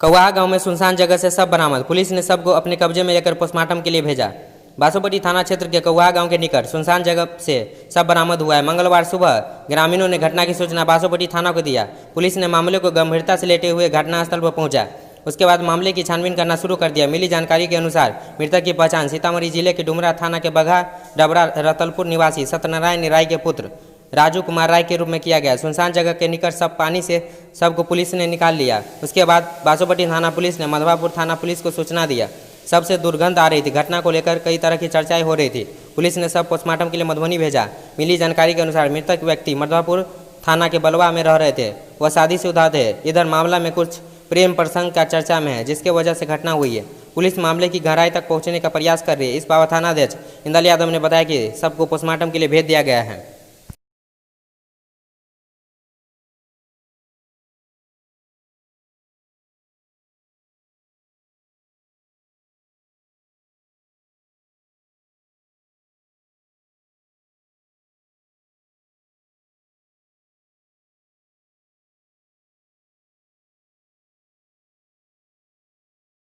कौआहा गांव में सुनसान जगह से शव बरामद। पुलिस ने शव को अपने कब्जे में लेकर पोस्टमार्टम के लिए भेजा। बासोपट्टी थाना क्षेत्र के कौआहा गांव के निकट सुनसान जगह से शव बरामद हुआ है। मंगलवार सुबह ग्रामीणों ने घटना की सूचना बासोपट्टी थाना को दिया। पुलिस ने मामले को गंभीरता से लेते हुए घटनास्थल पर पहुंचा। उसके बाद मामले की छानबीन करना शुरू कर दिया। मिली जानकारी के अनुसार मृतक की पहचान सीतामढ़ी जिले के डुमरा थाना के बघा डबरा रतलपुर निवासी सत्यनारायण राय के पुत्र राजू कुमार राय के रूप में किया गया। सुनसान जगह के निकट सब पानी से सबको पुलिस ने निकाल लिया। उसके बाद बासोपट्टी थाना पुलिस ने मधवापुर थाना पुलिस को सूचना दिया। सबसे दुर्गंध आ रही थी। घटना को लेकर कई तरह की चर्चाएं हो रही थी। पुलिस ने सब पोस्टमार्टम के लिए मधुबनी भेजा। मिली जानकारी के अनुसार मृतक व्यक्ति मधवापुर थाना के बलवा में रह रहे थे। वह शादीशुदा थे। इधर मामला में कुछ प्रेम प्रसंग का चर्चा में है, जिसके वजह से घटना हुई है। पुलिस मामले की गहराई तक पहुंचने का प्रयास कर रही है। इस बाबत थानाध्यक्ष इंदल यादव ने बताया कि सबको पोस्टमार्टम के लिए भेज दिया गया है।